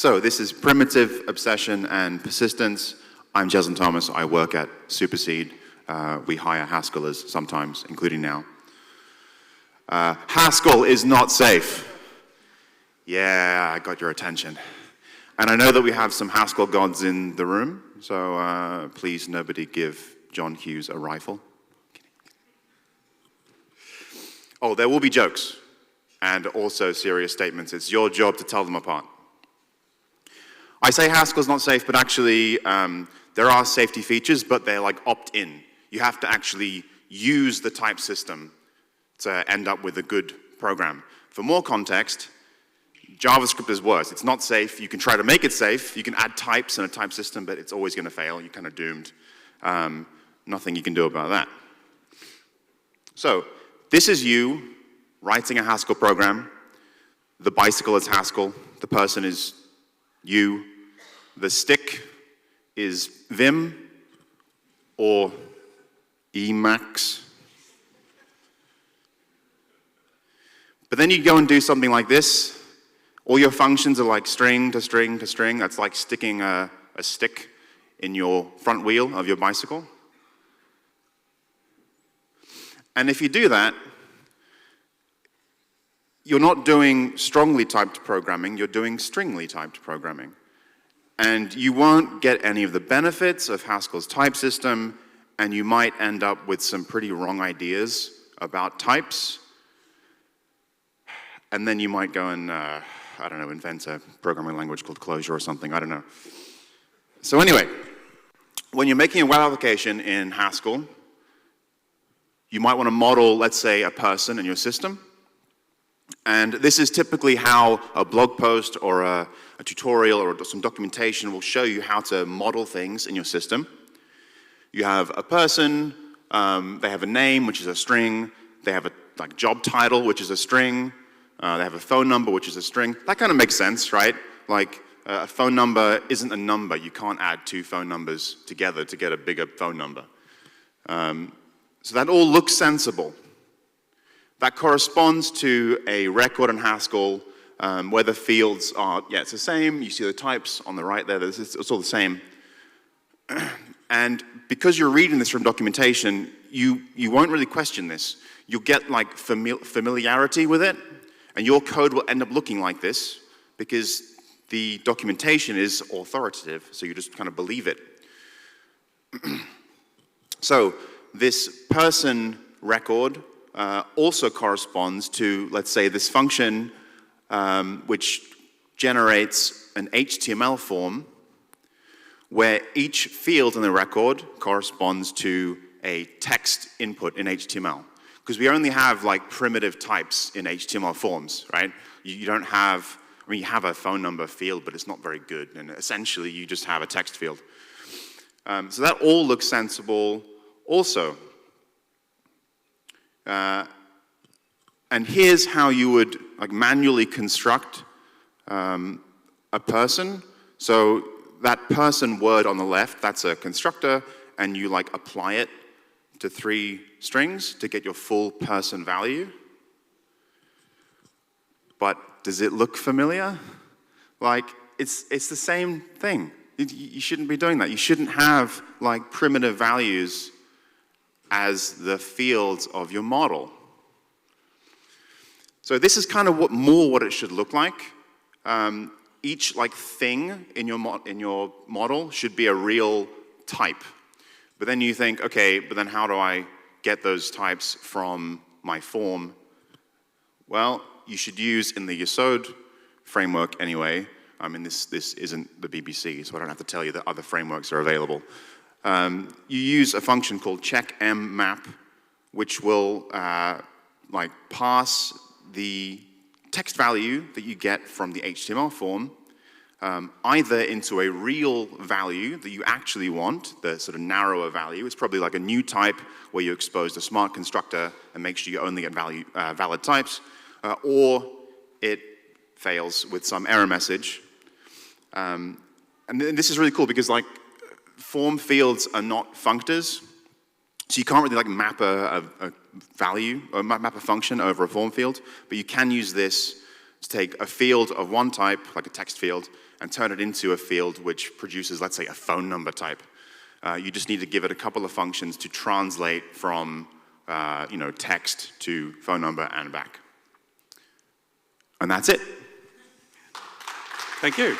So this is primitive obsession and persistence. I'm Jezen Thomas. I work at Superseed. We hire Haskellers sometimes, including now. Haskell is not safe. Yeah, I got your attention. And I know that we have some Haskell gods in the room, so please nobody give John Hughes a rifle. Oh, there will be jokes and also serious statements. It's your job to tell them apart. I say Haskell's not safe, but actually there are safety features, but they're like opt-in. You have to actually use the type system to end up with a good program. For more context, JavaScript is worse. It's not safe. You can try to make it safe. You can add types in a type system, but it's always going to fail. You're kind of doomed. Nothing you can do about that. So this is you writing a Haskell program. The bicycle is Haskell. The person is you. The stick is Vim or Emacs. But then you go and do something like this. All your functions are like string to string to string. That's like sticking a stick in your front wheel of your bicycle. And if you do that, you're not doing strongly typed programming, you're doing stringly typed programming. And you won't get any of the benefits of Haskell's type system, and you might end up with some pretty wrong ideas about types. And then you might go and, I don't know, invent a programming language called Clojure or something, I don't know. So anyway, when you're making a web application in Haskell, you might want to model, let's say, a person in your system. And this is typically how a blog post or a tutorial or some documentation will show you how to model things in your system. You have a person, they have a name, which is a string, they have a job title, which is a string, they have a phone number, which is a string. That kind of makes sense, right? Like, a phone number isn't a number. You can't add two phone numbers together to get a bigger phone number. So that all looks sensible. That corresponds to a record in Haskell where the fields are, yeah, it's the same. You see the types on the right there. It's all the same. And because you're reading this from documentation, you won't really question this. You'll get like familiarity with it, and your code will end up looking like this because the documentation is authoritative, so you just kind of believe it. So this person record also corresponds to, let's say, this function which generates an HTML form where each field in the record corresponds to a text input in HTML. Because we only have like primitive types in HTML forms, right? You don't have, I mean, you have a phone number field, but it's not very good. And essentially, you just have a text field. So that all looks sensible also. And here's how you would like manually construct a person. So that person word on the left, that's a constructor, and you like apply it to 3 strings to get your full person value. But does it look familiar? Like, it's the same thing. You shouldn't be doing that. You shouldn't have like primitive values as the fields of your model. So this is kind of what it should look like. Each like thing in your model should be a real type. But then you think, okay, but then how do I get those types from my form? Well, you should use in the Yesod framework anyway. I mean, this isn't the BBC, so I don't have to tell you that other frameworks are available. You use a function called checkmmap, which will like pass the text value that you get from the HTML form either into a real value that you actually want, the sort of narrower value. It's probably like a new type where you expose the smart constructor and make sure you only get valid types, or it fails with some error message. And this is really cool because like form fields are not functors, so you can't really like map a value or map a function over a form field, but you can use this to take a field of one type, like a text field, and turn it into a field which produces, let's say, a phone number type. You just need to give it a couple of functions to translate from text to phone number and back. And that's it. Thank you.